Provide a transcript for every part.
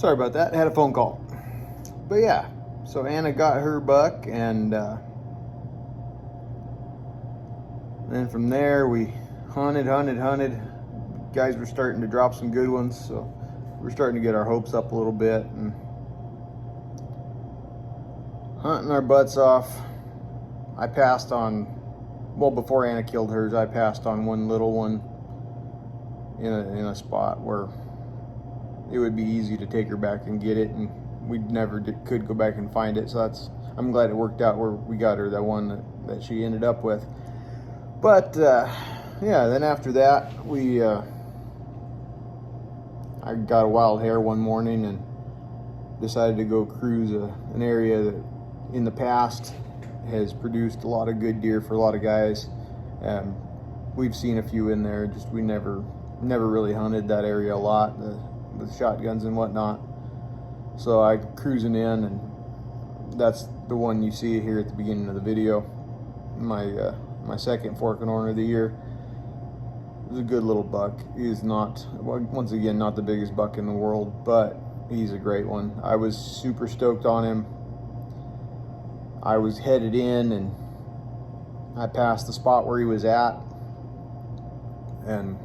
Sorry about that. I had a phone call. But yeah, so Anna got her buck, and then from there we hunted. Guys were starting to drop some good ones, so we're starting to get our hopes up a little bit and hunting our butts off. I passed on, well, before Anna killed hers, I passed on one little one in a spot where it would be easy to take her back and get it, and we never could go back and find it. So I'm glad it worked out where we got her that one that she ended up with. But yeah, then after that I got a wild hare one morning and decided to go cruise an area that in the past has produced a lot of good deer for a lot of guys. We've seen a few in there, just we never really hunted that area a lot with shotguns and whatnot. So I cruising in, and that's the one you see here at the beginning of the video. My second fork and horn of the year. It was a good little buck. He is not, once again, not the biggest buck in the world, but he's a great one. I was super stoked on him. I was headed in, and I passed the spot where he was at, and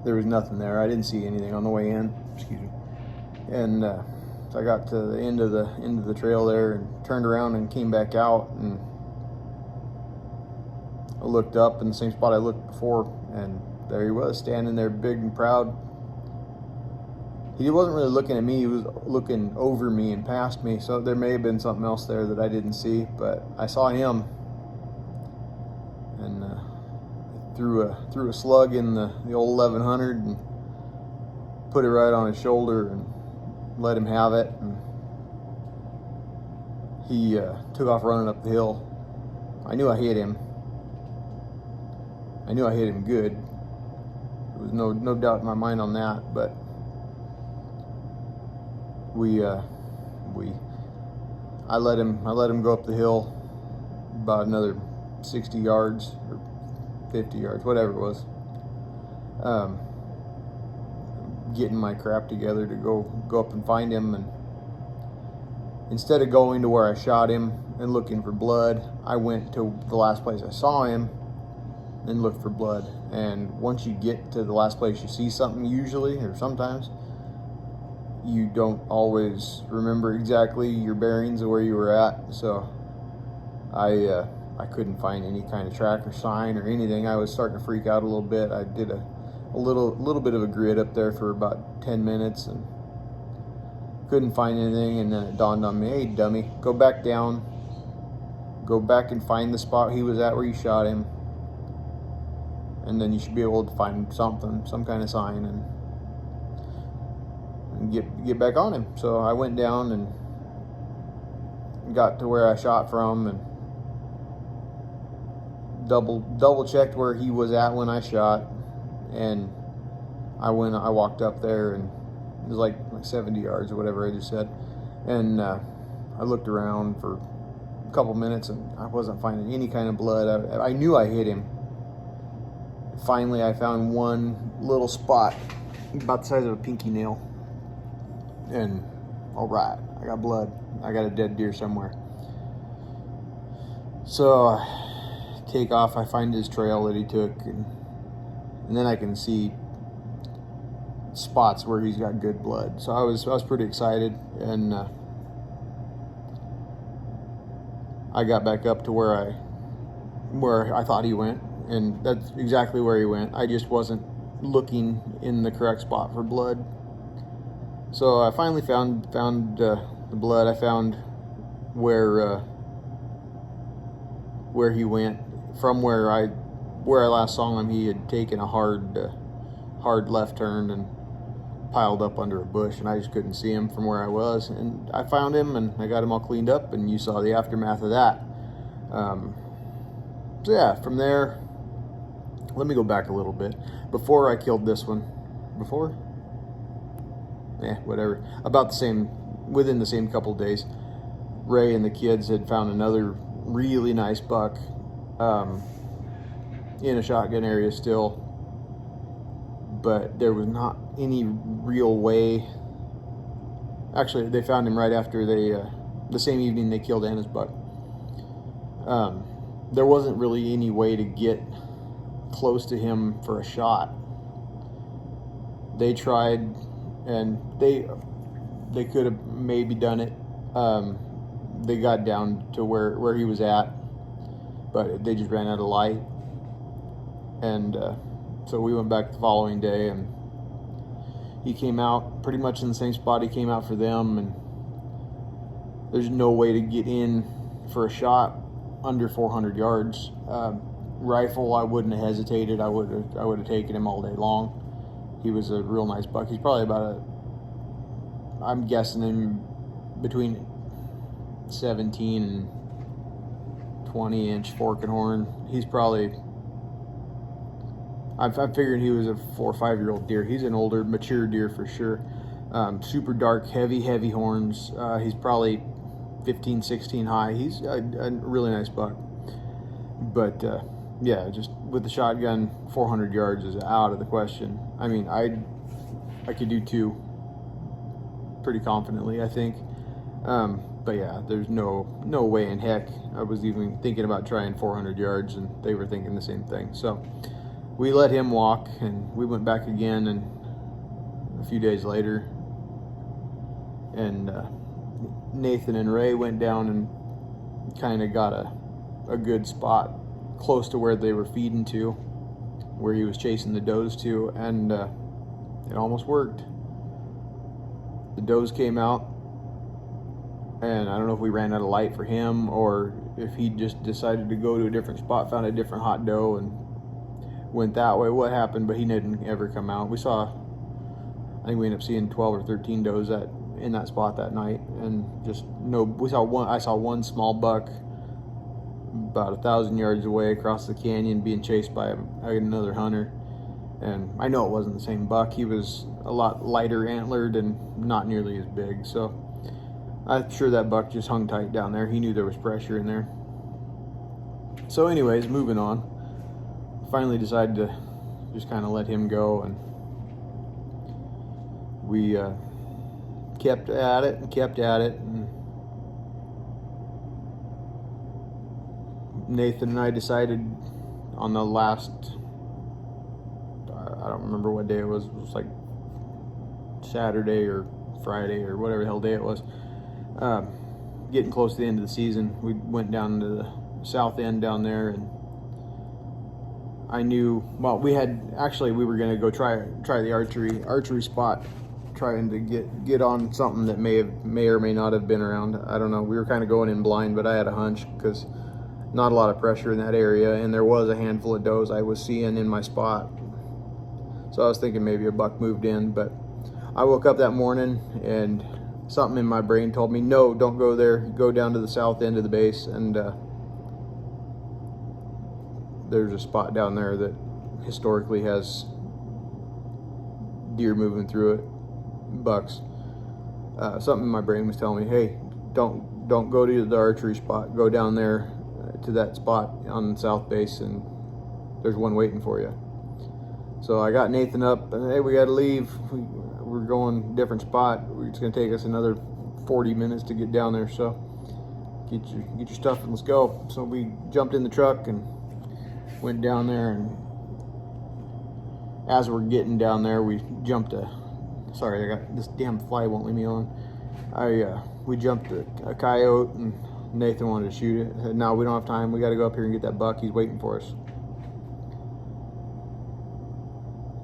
there was nothing there. I didn't see anything on the way in. Excuse me. And so I got to the end of the trail there and turned around and came back out, and I looked up in the same spot I looked before, and there he was, standing there big and proud. He wasn't really looking at me, he was looking over me and past me, so there may have been something else there that I didn't see, but I saw him, and threw a slug in the old 1100 and put it right on his shoulder and let him have it, and he took off running up the hill. I knew I hit him. I knew I hit him good. There was no doubt in my mind on that, but I let him go up the hill about another 60 yards or 50 yards, whatever it was. Getting my crap together to go up and find him, and instead of going to where I shot him and looking for blood, I went to the last place I saw him and looked for blood. And once you get to the last place you see something, usually or sometimes, you don't always remember exactly your bearings of where you were at. So I couldn't find any kind of track or sign or anything. I was starting to freak out a little bit. I did a little bit of a grid up there for about 10 minutes and couldn't find anything. And then it dawned on me, hey dummy, go back down, go back and find the spot he was at where you shot him, and then you should be able to find something, some kind of sign, and get back on him. So I went down and got to where I shot from, and double checked where he was at when I shot, and I walked up there, and it was like 70 yards or whatever I just said, and I looked around for a couple minutes and I wasn't finding any kind of blood. I knew I hit him. Finally I found one little spot about the size of a pinky nail, and all right, I got blood. I got a dead deer somewhere. So take off, I find his trail that he took, and then I can see spots where he's got good blood. So I was pretty excited, and I got back up to where I thought he went, and that's exactly where he went. I just wasn't looking in the correct spot for blood. So I finally found the blood. I found where he went. From where I last saw him, he had taken a hard left turn and piled up under a bush, and I just couldn't see him from where I was. And I found him, and I got him all cleaned up, and you saw the aftermath of that. So yeah, from there, let me go back a little bit. Before I killed this one, whatever, within the same couple days, Ray and the kids had found another really nice buck in a shotgun area still, but there was not any real way Actually, they found him right after the same evening they killed Anna's buck. There wasn't really any way to get close to him for a shot. They tried, and they could have maybe done it. They got down to where he was at, but they just ran out of light. And so we went back the following day, and he came out pretty much in the same spot he came out for them, and there's no way to get in for a shot under 400 yards. Rifle, I wouldn't have hesitated. I would have taken him all day long. He was a real nice buck. He's probably I'm guessing him between 17 and 20 inch fork and horn. He's probably, I'm figuring he was a 4 or 5 year old deer. He's an older, mature deer for sure. Super dark, heavy horns. He's probably 15, 16 high. He's a really nice buck. But yeah, just with the shotgun, 400 yards is out of the question. I mean, I could do 2 pretty confidently, I think. But yeah, there's no way in heck I was even thinking about trying 400 yards, and they were thinking the same thing. So we let him walk, and we went back again, and a few days later, and Nathan and Ray went down and kind of got a good spot close to where they were feeding to, where he was chasing the does to, and it almost worked. The does came out, and I don't know if we ran out of light for him or if he just decided to go to a different spot, found a different hot doe and went that way. What happened, but he didn't ever come out. I think we ended up seeing 12 or 13 does in that spot that night, and just I saw one small buck about 1,000 yards away across the canyon being chased by another hunter. And I know it wasn't the same buck. He was a lot lighter antlered and not nearly as big. So I'm sure that buck just hung tight down there. He knew there was pressure in there. So anyways, moving on. Finally decided to just kind of let him go, and we kept at it. And Nathan and I decided on the last, I don't remember what day it was like Saturday or Friday or whatever the hell day it was, getting close to the end of the season, we went down to the south end down there, and I knew, well, we were going to go try the archery spot, trying to get on something that may or may not have been around. I don't know. We were kind of going in blind, but I had a hunch because not a lot of pressure in that area, and there was a handful of does I was seeing in my spot. So I was thinking maybe a buck moved in, but I woke up that morning and something in my brain told me, no, don't go there. Go down to the south end of the base, and there's a spot down there that historically has deer moving through it, bucks. Something in my brain was telling me, hey, don't go to the archery spot. Go down there to that spot on the south base, and there's one waiting for you. So I got Nathan up, and hey, we got to leave. We're going different spot. It's going to take us another 40 minutes to get down there. So get your stuff and let's go. So we jumped in the truck and went down there, and as we're getting down there, we jumped sorry, I got this damn fly won't leave me alone. We jumped a coyote, and Nathan wanted to shoot it. I said, no, we don't have time. We got to go up here and get that buck. He's waiting for us.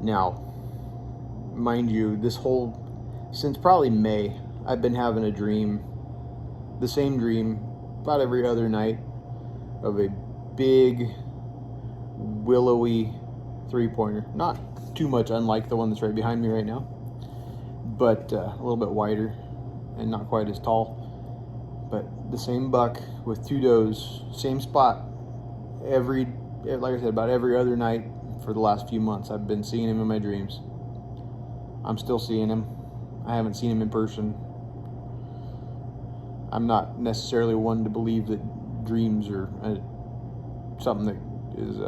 Now, mind you, since probably May, I've been having a dream, the same dream about every other night, of a big, willowy 3-pointer. Not too much unlike the one that's right behind me right now, but a little bit wider and not quite as tall. But the same buck with 2 does, same spot, like I said, about every other night for the last few months. I've been seeing him in my dreams. I'm still seeing him. I haven't seen him in person. I'm not necessarily one to believe that dreams are something that is,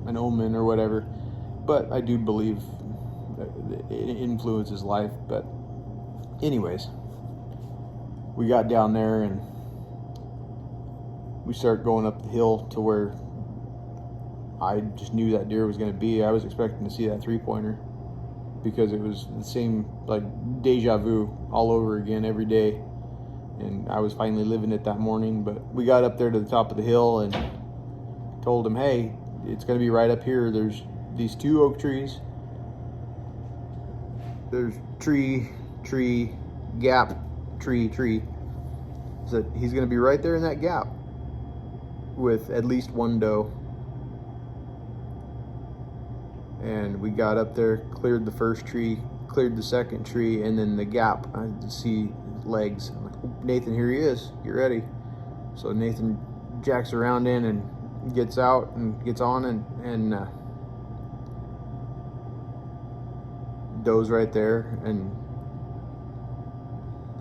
an omen or whatever. But I do believe it influences life. But anyways, we got down there and we started going up the hill to where I just knew that deer was going to be. I was expecting to see that 3-pointer because it was the same, like deja vu all over again every day. And I was finally living it that morning. But we got up there to the top of the hill and told him, hey, it's going to be right up here. There's these 2 oak trees. There's tree, gap, tree. So he's going to be right there in that gap with at least 1 doe. And we got up there, cleared the first tree, cleared the second tree, and then the gap, I see legs. I'm like, oh, Nathan, here he is, get ready. So Nathan jacks around in and gets out and gets on and doe's right there, and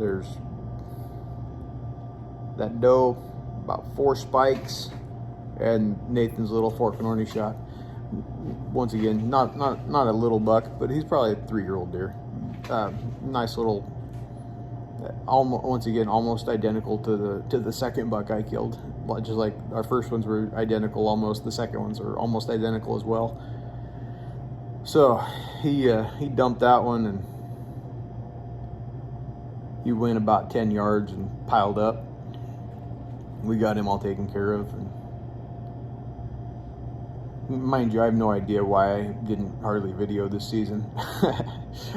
there's that doe, about 4 spikes, and Nathan's little fork and horny shot. Once again, not a little buck, but he's probably a 3-year-old deer. Nice little, almost identical to the second buck I killed. Just like our first ones were identical, almost the second ones are almost identical as well. So he dumped that one, and he went about 10 yards and piled up. We got him all taken care of. And mind you, I have no idea why I didn't hardly video this season.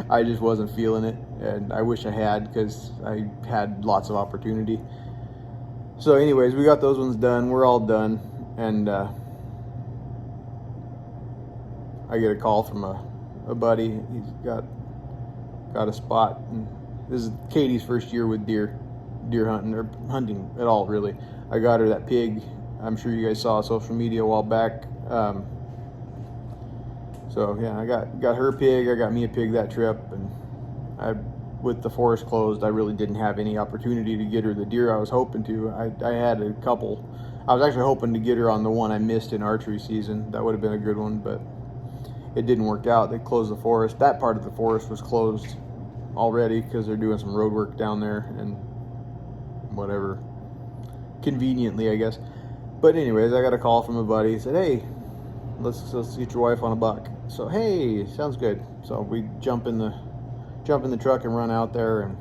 I just wasn't feeling it, and I wish I had, because I had lots of opportunity. So anyways, we got those ones done. We're all done, and I get a call from a buddy. He's got a spot, and this is Katie's first year with deer hunting, or hunting at all, really. I got her that pig. I'm sure you guys saw on social media a while back. So yeah, I got her a pig. I got me a pig that trip, and with the forest closed, I really didn't have any opportunity to get her the deer I was hoping to. I had a couple. I was actually hoping to get her on the one I missed in archery season. That would have been a good one, but it didn't work out. They closed the forest. That part of the forest was closed already because they're doing some road work down there and whatever. Conveniently, I guess. But anyways, I got a call from a buddy. He said, hey, let's get your wife on a buck. So hey, sounds good. So we jump in the truck and run out there and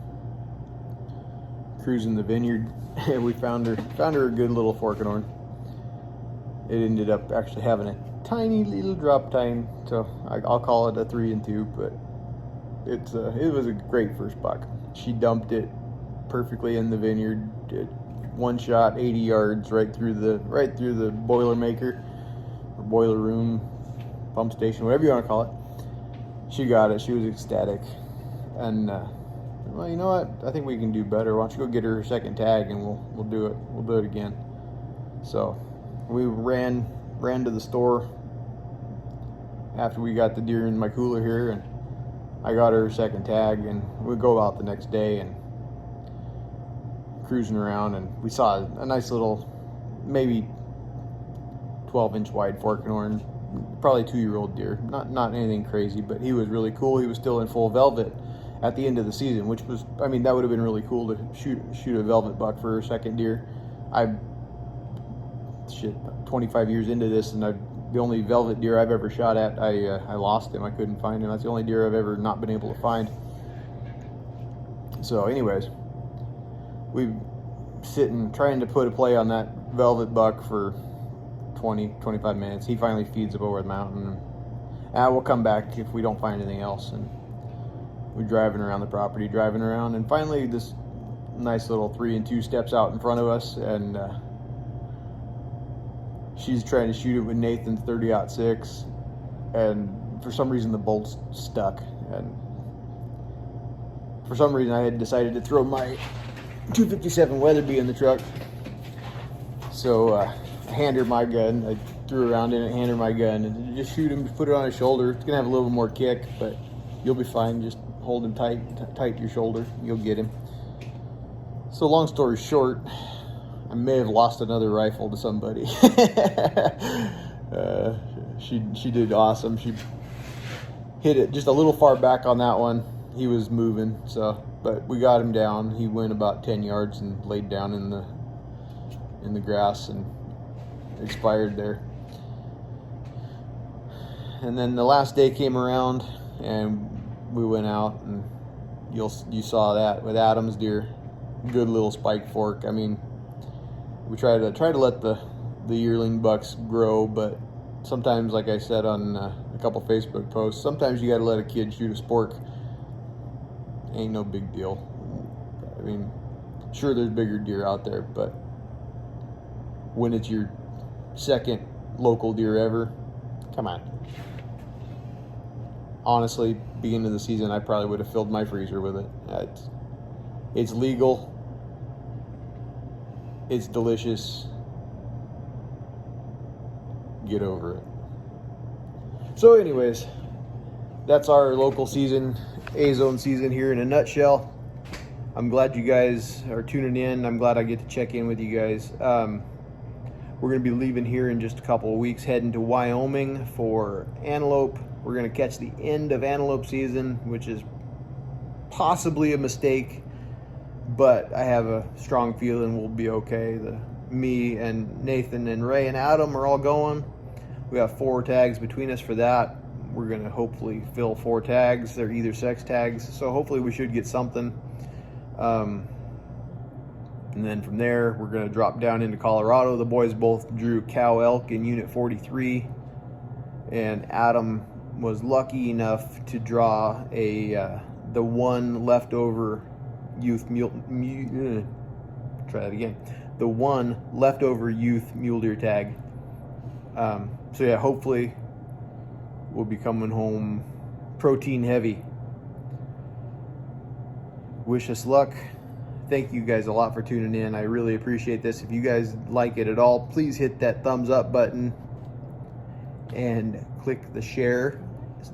cruising the vineyard. And we found her a good little fork and horn. It ended up actually having a tiny little drop tine, so I'll call it a 3 and 2, but it was a great first buck. She dumped it perfectly in the vineyard. One shot, 80 yards right through the Boilermaker or boiler room, pump station, whatever you want to call it. She got it. She was ecstatic, and well, you know what? I think we can do better. Why don't you go get her second tag, and we'll do it. We'll do it again. So we ran to the store after we got the deer in my cooler here, and I got her second tag, and we go out the next day and cruising around, and we saw a nice little, maybe 12-inch wide fork and horn, probably 2-year-old deer. Not anything crazy, but he was really cool. He was still in full velvet at the end of the season, which was, I mean, that would have been really cool to shoot a velvet buck for a second deer. 25 years into this, and the only velvet deer I've ever shot at, I lost him. I couldn't find him. That's the only deer I've ever not been able to find. So anyways, we sitting trying to put a play on that velvet buck for 20-25 minutes. He finally feeds up over the mountain, and we'll come back if we don't find anything else. And we're driving around the property, and finally this nice little 3 and 2 steps out in front of us, and she's trying to shoot it with Nathan's 30-06, and for some reason the bolt's stuck, and for some reason I had decided to throw my 257 Weatherby in the truck. So I hand her my gun. I threw around in it, hand her my gun, and just shoot him, put it on his shoulder. It's gonna have a little more kick, but you'll be fine. Just hold him tight to your shoulder. You'll get him. So long story short, I may have lost another rifle to somebody. She did awesome. hit it just a little far back on that one. He was moving, so, but we got him down. He went about 10 yards and laid down in the grass and expired there. And then the last day came around and we went out, and you saw that with Adam's deer. Good little spike fork. I mean, we try to let the yearling bucks grow, but sometimes, like I said on a couple Facebook posts, sometimes you got to let a kid shoot a spork. Ain't no big deal. I mean, sure, there's bigger deer out there, but when it's your second local deer ever, come on. Honestly, beginning of the season, I probably would have filled my freezer with it. It's legal. It's delicious. Get over it. So anyways, that's our local season, A-Zone season here in a nutshell. I'm glad you guys are tuning in. I'm glad I get to check in with you guys. We're going to be leaving here in just a couple of weeks, heading to Wyoming for antelope. We're going to catch the end of antelope season, which is possibly a mistake, but I have a strong feeling we'll be okay. Me and Nathan and Ray and Adam are all going. We have 4 tags between us for that. We're going to hopefully fill 4 tags. They're either sex tags, so hopefully we should get something. And then from there, we're going to drop down into Colorado. The boys both drew cow elk in Unit 43, and Adam was lucky enough to draw the one leftover youth mule. Try that again. The one leftover youth mule deer tag. So yeah, hopefully we'll be coming home protein heavy. Wish us luck. Thank you guys a lot for tuning in. I really appreciate this. If you guys like it at all, please hit that thumbs up button and click the share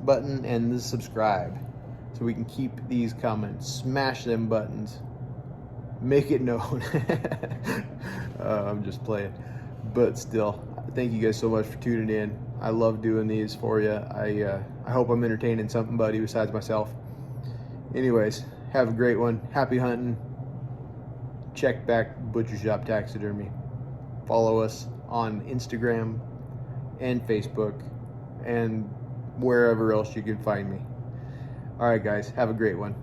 button and the subscribe so we can keep these coming. Smash them buttons. Make it known. I'm just playing. But still, thank you guys so much for tuning in. I love doing these for you. I hope I'm entertaining somebody besides myself. Anyways, have a great one. Happy hunting. Check back Butcher Shop Taxidermy. Follow us on Instagram and Facebook and wherever else you can find me. All right, guys, have a great one.